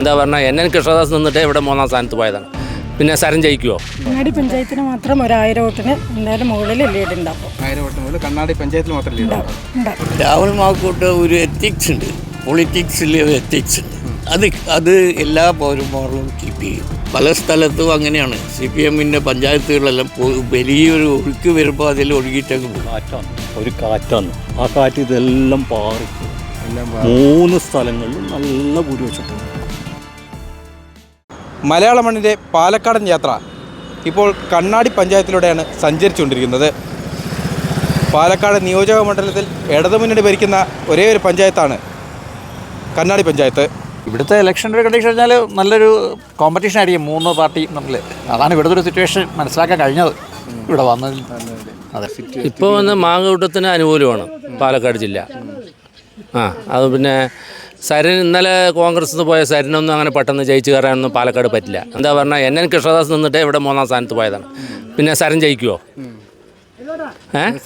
എന്താ പറഞ്ഞാൽ എൻ കൃഷ്ണദാസ് നിന്നിട്ട് ഇവിടെ 3ാം സ്ഥാനത്ത് പോയതാണ്. പിന്നെ സരൻ ജയിക്കുമോ? കണ്ണാടി പഞ്ചായത്തിന് മാത്രം 1000 വോട്ടിന് എന്തായാലും മുകളിൽ ലീഡ് ഉണ്ടാവും. 1000 വോട്ട് മുതൽ കണ്ണാടി പഞ്ചായത്തിൽ മാത്രം ലീഡ് ഉണ്ടാവും. രാഹുൽ മാക്കൂട്ട് ഒരു എത്തിക്സ് ഉണ്ട്, പൊളിറ്റിക്സിൽ ഒരു എത്തിക്സ് ഉണ്ട്. അത് എല്ലാ പൗരന്മാരും കീപ്പ് ചെയ്യും. പല സ്ഥലത്തും അങ്ങനെയാണ്. CPM-ൻ്റെ പഞ്ചായത്തുകളെല്ലാം വലിയൊരു ഒഴുക്ക് വരുമ്പോൾ അതിൽ ഒഴുകിയിട്ടൊക്കെ പോകും. ഒരു കാറ്റാണ്, ആ കാറ്റ് ഇതെല്ലാം പാറിക്കും. 3 സ്ഥലങ്ങളിലും നല്ല ഭൂരിപക്ഷം. മലയാള മണ്ണിൻ്റെ പാലക്കാടൻ യാത്ര ഇപ്പോൾ കണ്ണാടി പഞ്ചായത്തിലൂടെയാണ് സഞ്ചരിച്ചുകൊണ്ടിരിക്കുന്നത്. പാലക്കാട് നിയോജക മണ്ഡലത്തിൽ ഇടതുമുന്നണി ഭരിക്കുന്ന ഒരേ ഒരു പഞ്ചായത്താണ് കണ്ണാടി പഞ്ചായത്ത്. ഇവിടുത്തെ ഇലക്ഷൻ്റെ കണ്ടീഷൻ കഴിഞ്ഞാൽ നല്ലൊരു കോമ്പറ്റീഷൻ ആയിരിക്കും 3 പാർട്ടി തമ്മിൽ. അതാണ് ഇവിടുത്തെ ഒരു സിറ്റുവേഷൻ മനസ്സിലാക്കാൻ കഴിഞ്ഞത് ഇവിടെ വന്നതിൽ. അതെ, ഇപ്പോൾ വന്ന് മാങ്ങൂട്ടത്തിന് അനുകൂലമാണ് പാലക്കാട് ജില്ല. അത് പിന്നെ സരൻ ഇന്നലെ കോൺഗ്രസ് നിന്ന് പോയ സരനൊന്നും അങ്ങനെ പെട്ടെന്ന് ജയിച്ചു കയറാനൊന്നും പാലക്കാട് പറ്റില്ല. എന്താ പറഞ്ഞാൽ എൻ കൃഷ്ണദാസ് നിന്നിട്ട് ഇവിടെ 3ാം സ്ഥാനത്ത് പോയതാണ്. പിന്നെ സരൻ ജയിക്കുമോ?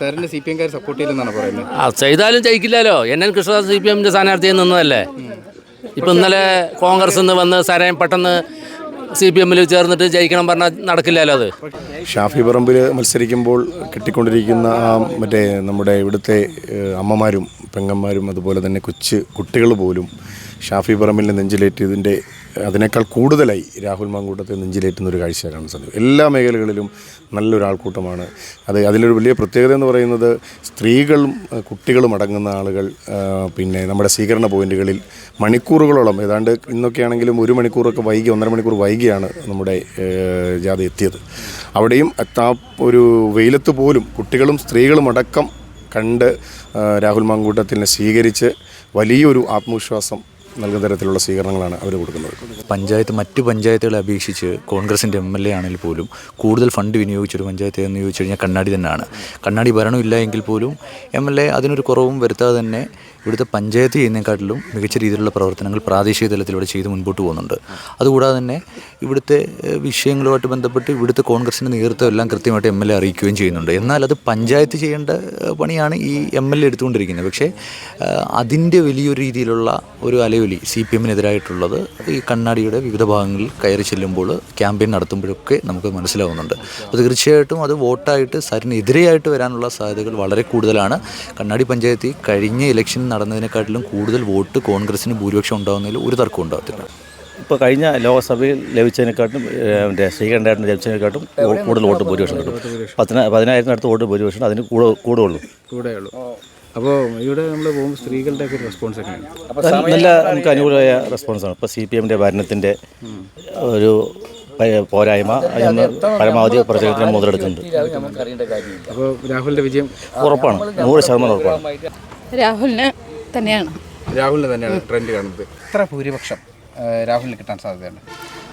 സാറിൻ്റെ CPM-കാർ സപ്പോർട്ട് ചെയ്തെന്നാണ് പറയുന്നത്. ചെയ്താലും ജയിക്കില്ലല്ലോ. എൻ കൃഷ്ണദാസ് CPM-ൻ്റെ സ്ഥാനാർത്ഥിയിൽ നിന്നതല്ലേ. ഇപ്പം ഇന്നലെ കോൺഗ്രസ് നിന്ന് വന്ന് സരൻ പെട്ടെന്ന് CPM-ൽ ചേർന്നിട്ട് ജയിക്കണം പറഞ്ഞാൽ നടക്കില്ലല്ലോ. അത് ഷാഫി പറമ്പിൽ മത്സരിക്കുമ്പോൾ കിട്ടിക്കൊണ്ടിരിക്കുന്ന മറ്റേ നമ്മുടെ ഇവിടുത്തെ അമ്മമാരും പെങ്ങന്മാരും അതുപോലെ തന്നെ കൊച്ചു കുട്ടികൾ പോലും ഷാഫി പറമ്പിലിനെ നെഞ്ചിലേറ്റിയതിൻ്റെ അതിനേക്കാൾ കൂടുതലായി രാഹുൽ മാങ്കൂട്ടത്തെ നെഞ്ചിലേറ്റുന്നൊരു കാഴ്ച കാണാൻ സാധിക്കും. എല്ലാ മേഖലകളിലും നല്ലൊരാൾക്കൂട്ടമാണ്. അതിലൊരു വലിയ പ്രത്യേകത എന്ന് പറയുന്നത് സ്ത്രീകളും കുട്ടികളും അടങ്ങുന്ന ആളുകൾ പിന്നെ നമ്മുടെ സ്വീകരണ പോയിന്റുകളിൽ മണിക്കൂറുകളോളം, ഏതാണ്ട് ഇന്നൊക്കെയാണെങ്കിലും 1 മണിക്കൂറൊക്കെ വൈകി 1.5 മണിക്കൂർ വൈകിയാണ് നമ്മുടെ ജാഥ എത്തിയത്. അവിടെയും ഒരു വെയിലത്ത് പോലും കുട്ടികളും സ്ത്രീകളും അടക്കം കണ്ട് രാഹുൽ മാങ്കൂട്ടത്തിനെ സ്വീകരിച്ച് വലിയൊരു ആത്മവിശ്വാസം നൽകുന്ന തരത്തിലുള്ള സ്വീകരണങ്ങളാണ് അവർ കൊടുക്കുന്നത്. മറ്റു പഞ്ചായത്തുകളെ അപേക്ഷിച്ച് കോൺഗ്രസിൻ്റെ MLA ആണെങ്കിൽ പോലും കൂടുതൽ ഫണ്ട് വിനിയോഗിച്ചൊരു പഞ്ചായത്ത് എന്ന് ചോദിച്ചു കഴിഞ്ഞാൽ കണ്ണാടി തന്നെയാണ്. കണ്ണാടി ഭരണമില്ല എങ്കിൽ പോലും MLA അതിനൊരു കുറവും വരുത്താതെ തന്നെ ഇവിടുത്തെ പഞ്ചായത്ത് ചെയ്യുന്നതിനെക്കാട്ടിലും മികച്ച രീതിയിലുള്ള പ്രവർത്തനങ്ങൾ പ്രാദേശിക തലത്തിലൂടെ ചെയ്ത് മുൻപോട്ട് പോകുന്നുണ്ട്. അതുകൂടാതെ തന്നെ ഇവിടുത്തെ വിഷയങ്ങളുമായിട്ട് ബന്ധപ്പെട്ട് ഇവിടുത്തെ കോൺഗ്രസിൻ്റെ നേതൃത്വം എല്ലാം കൃത്യമായിട്ട് MLA അറിയിക്കുകയും ചെയ്യുന്നുണ്ട്. എന്നാൽ അത് പഞ്ചായത്ത് ചെയ്യേണ്ട പണിയാണ് ഈ MLA എടുത്തുകൊണ്ടിരിക്കുന്നത്. പക്ഷേ അതിൻ്റെ വലിയൊരു രീതിയിലുള്ള ഒരു അലയൊലി CPM-നെതിരായിട്ടുള്ളത് ഈ കണ്ണാടിയുടെ വിവിധ ഭാഗങ്ങളിൽ കയറി ചെല്ലുമ്പോൾ ക്യാമ്പയിൻ നടത്തുമ്പോഴൊക്കെ നമുക്ക് മനസ്സിലാവുന്നുണ്ട്. അപ്പോൾ തീർച്ചയായിട്ടും അത് വോട്ടായിട്ട് സരിനെതിരെയായിട്ട് വരാനുള്ള സാധ്യതകൾ വളരെ കൂടുതലാണ്. കണ്ണാടി പഞ്ചായത്തിൽ കഴിഞ്ഞ ഇലക്ഷൻ നടന്നതിനെക്കാട്ടിലും കൂടുതൽ വോട്ട് കോൺഗ്രസിന് ഭൂരിപക്ഷം ഉണ്ടാകുന്നതിൽ ഒരു തർക്കവും ഉണ്ടാകത്തില്ല. ഇപ്പോൾ കഴിഞ്ഞ ലോക്സഭയിൽ ലഭിച്ചതിനെക്കാട്ടും ശ്രീകണ്ഠേട്ടൻ ലഭിച്ചതിനെക്കാട്ടും കൂടുതൽ വോട്ട് ഭൂരിപക്ഷം കിട്ടും. 10,000 വോട്ട് ഭൂരിപക്ഷം അതിന് കൂടെയുള്ളൂ. അപ്പോൾ ഇവിടെ നമ്മൾ പോകുമ്പോൾ സ്ത്രീകളുടെ ഒക്കെ റെസ്പോൺസ് ഒക്കെയാണ് നല്ല നമുക്ക് അനുകൂലമായ റെസ്പോൺസാണ്. ഇപ്പോൾ CPM-ൻ്റെ ഭരണത്തിൻ്റെ ഒരു പോരായ്മ അതിന് പരമാവധി പ്രചരണത്തിന് മുതലെടുക്കുന്നുണ്ട്. അപ്പോൾ രാഹുലിൻ്റെ വിജയം ഉറപ്പാണ്, 100% ഉറപ്പാണ്. രാഹുലിന് തന്നെയാണ് ട്രെൻഡ് കാണുന്നത്. എത്ര ഭൂരിപക്ഷം രാഹുലിന് കിട്ടാൻ സാധ്യതയുണ്ട്?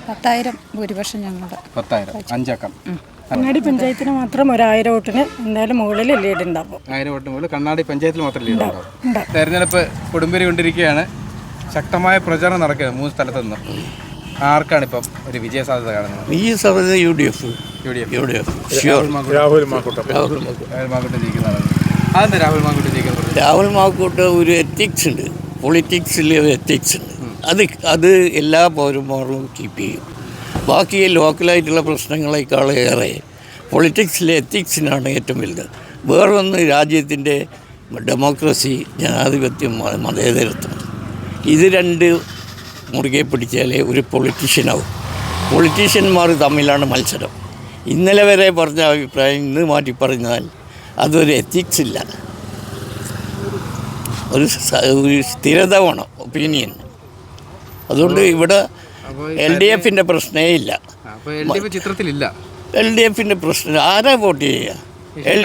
10,000 ഭൂരിപക്ഷം ഞങ്ങളുടെ 10,000 5 കണ്ണാടി പഞ്ചായത്തിന് മാത്രം 1000 വോട്ടിന് എന്തായാലും മുകളിൽ ലീഡ് ഉണ്ടാവും. 1000 വോട്ട് മുതൽ കണ്ണാടി പഞ്ചായത്തിൽ മാത്രം ലീഡ് ഉണ്ടാവും. തെരഞ്ഞെടുപ്പ് കൊടുമ്പിരി കൊണ്ടിരിക്കുകയാണ്. ശക്തമായ പ്രചാരണം നടക്കുകയാണ് 3 സ്ഥലത്തു നിന്ന്. ആർക്കാണ് ഇപ്പം ഒരു വിജയ സാധ്യത കാണുന്നത്? ഈ സാധ്യത UDF. രാഹുൽ മാങ്കൂട്ടം ജയിക്കുന്നതാണ്. അതെന്താ രാഹുൽ മാങ്കൂട്ടം ജയിക്കുന്നത്? രാഹുൽ മാക്കൂട്ട് ഒരു എത്തിക്സ് ഉണ്ട്, പൊളിറ്റിക്സിൽ ഒരു എത്തിക്സ് ഉണ്ട്. അത് എല്ലാ പൗരന്മാരും കീപ്പ് ചെയ്യും. ബാക്കി ലോക്കലായിട്ടുള്ള പ്രശ്നങ്ങളെക്കാളേറെ പൊളിറ്റിക്സിലെ എത്തിക്സിനാണ് ഏറ്റവും വലുത്. വേറൊന്ന് രാജ്യത്തിൻ്റെ ഡെമോക്രസി, ജനാധിപത്യം, മതേതരത്വം, ഇത് 2 മുറുകെ പിടിച്ചാലേ ഒരു പൊളിറ്റീഷ്യനാവും. പൊളിറ്റീഷ്യന്മാർ തമ്മിലാണ് മത്സരം. ഇന്നലെ വരെ പറഞ്ഞ അഭിപ്രായം ഇന്ന് മാറ്റി പറഞ്ഞാൽ അതൊരു എത്തിക്സ് ഇല്ല. ഒരു സ്ഥിരത വേണം ഒപ്പീനിയൻ. അതുകൊണ്ട് ഇവിടെ LDF-ൻ്റെ പ്രശ്നമേ ഇല്ല. ചിത്രത്തിലില്ല LDF-ൻ്റെ പ്രശ്നം. ആരാ വോട്ട് ചെയ്യുക?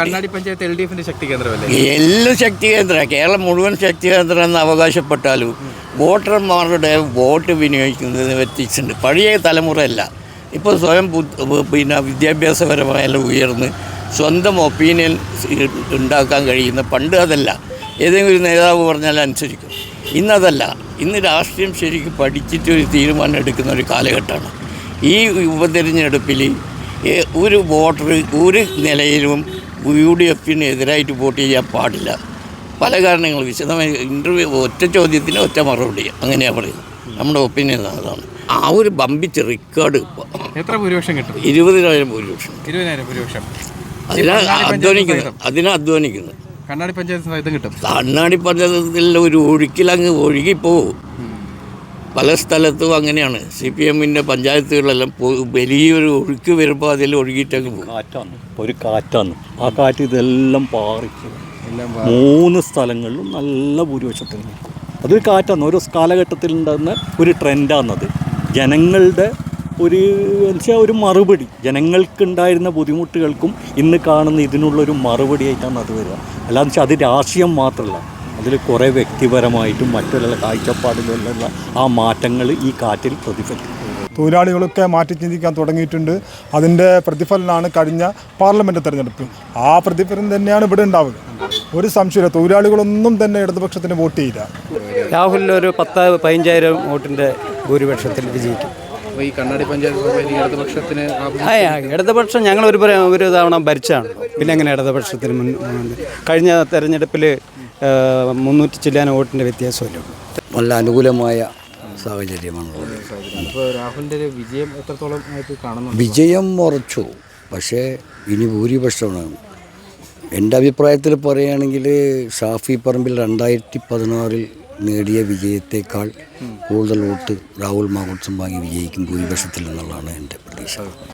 കണ്ണാടി പഞ്ചായത്ത് LDF-ൻ്റെ ശക്തി കേന്ദ്രമല്ലേ? എല്ലാം ശക്തി കേന്ദ്രമാണ്. കേരളം മുഴുവൻ ശക്തി കേന്ദ്രം എന്ന് അവകാശപ്പെട്ടാലും വോട്ടർമാരുടെ വോട്ട് വിനിയോഗിക്കുന്നത് വ്യത്യസ്തമുണ്ട്. പഴയ തലമുറയല്ല. ഇപ്പോൾ സ്വയം വിദ്യാഭ്യാസപരമായെല്ലാം ഉയർന്ന് സ്വന്തം ഒപ്പീനിയൻ ഉണ്ടാക്കാൻ കഴിയുന്ന. പണ്ട് അതല്ല, ഏതെങ്കിലും ഒരു നേതാവ് പറഞ്ഞാൽ അനുസരിക്കും. ഇന്നതല്ല. ഇന്ന് രാഷ്ട്രീയം ശരിക്കും പഠിച്ചിട്ട് ഒരു തീരുമാനം എടുക്കുന്ന ഒരു കാലഘട്ടമാണ്. ഈ ഉപതെരഞ്ഞെടുപ്പിൽ ഒരു വോട്ടർ ഒരു നിലയിലും UDF-നെതിരായിട്ട് വോട്ട് ചെയ്യാൻ പാടില്ല. പല കാരണങ്ങൾ വിശദമായി ഇൻ്റർവ്യൂ ഒറ്റ ചോദ്യത്തിന് ഒറ്റ മറുപടി അങ്ങനെയാണ് പറയുന്നത്. നമ്മുടെ ഒപ്പീനിയൻ അതാണ്. ആ ഒരു ബമ്പിച്ച് റെക്കോർഡ് ഇപ്പോൾ എത്ര ഭൂരിപക്ഷം കിട്ടും? 20,000 ഭൂരിപക്ഷം. 20,000 ഭൂരിപക്ഷം. അതിനാ അധ്വാനിക്കുന്നത്. കണ്ണാടി പഞ്ചായത്ത് സഹിതം കിട്ടും. കണ്ണാടി പഞ്ചായത്തിൽ ഒരു ഒഴുക്കിലങ്ങ് ഒഴുകിപ്പോവും. പല സ്ഥലത്തും അങ്ങനെയാണ്. CPM-ൻ്റെ പഞ്ചായത്തുകളെല്ലാം വലിയൊരു ഒഴുക്ക് വരുമ്പോൾ അതിൽ ഒഴുകിയിട്ടങ്ങ് പോകും. കാറ്റാണ്, ഒരു കാറ്റാണ്. ആ കാറ്റ് ഇതെല്ലാം പാറിക്കും. 3 സ്ഥലങ്ങളിലും നല്ല ഭൂരിപക്ഷത്തിൽ അതൊരു കാറ്റാണ്. ഓരോ കാലഘട്ടത്തിൽ ഉണ്ടാകുന്ന ഒരു ട്രെൻഡാണത്. ജനങ്ങളുടെ ഒരു മറുപടി, ജനങ്ങൾക്കുണ്ടായിരുന്ന ബുദ്ധിമുട്ടുകൾക്കും ഇന്ന് കാണുന്ന ഇതിനുള്ളൊരു മറുപടി ആയിട്ടാണ് അത് വരിക. അല്ലാന്ന് വെച്ചാൽ അത് രാഷ്ട്രീയം മാത്രമല്ല, അതിൽ കുറേ വ്യക്തിപരമായിട്ടും മറ്റുള്ള കാഴ്ചപ്പാടിലുള്ള ആ മാറ്റങ്ങൾ ഈ കാറ്റിൽ പ്രതിഫലിക്കും. തൊഴിലാളികളൊക്കെ മാറ്റി ചിന്തിക്കാൻ തുടങ്ങിയിട്ടുണ്ട്. അതിൻ്റെ പ്രതിഫലനമാണ് കഴിഞ്ഞ പാർലമെൻറ്റ് തെരഞ്ഞെടുപ്പ്. ആ പ്രതിഫലനം തന്നെയാണ് ഇവിടെ ഉണ്ടാവുക. ഒരു സംശയമില്ല, തൊഴിലാളികളൊന്നും തന്നെ ഇടതുപക്ഷത്തിന് വോട്ട് ചെയ്യില്ല. രാഹുലിന് ഒരു 10-15,000 വോട്ടിൻ്റെ ഭൂരിപക്ഷത്തിൽ വിജയിക്കും. ഈ കണ്ണാടി പഞ്ചായത്ത് ഇടതുപക്ഷത്തിന് ഇടതുപക്ഷം ഞങ്ങൾ ഒരു തവണ ഭരിച്ചാണ്. പിന്നെ എങ്ങനെ ഇടതുപക്ഷത്തിന് കഴിഞ്ഞ തെരഞ്ഞെടുപ്പിൽ 300 ചില്ലാന വോട്ടിൻ്റെ വ്യത്യാസമല്ലോ. നല്ല അനുകൂലമായ സാഹചര്യമാണുള്ളത്. രാഹുലിൻ്റെ വിജയം എത്രത്തോളം ആയിട്ട് കാണുന്നു? വിജയം ഉറച്ചു, പക്ഷേ ഇനി ഭൂരിപക്ഷമാണ്. എൻ്റെ അഭിപ്രായത്തിൽ പറയുകയാണെങ്കിൽ ഷാഫി പറമ്പിൽ 2016 നേടിയ വിജയത്തേക്കാൾ കൂടുതൽ വോട്ട് രാഹുൽ മാങ്കൂട്ടത്തിൽ വാങ്ങി വിജയിക്കും ഭൂരിപക്ഷത്തിൽ എന്നുള്ളതാണ് എൻ്റെ പ്രതീക്ഷ.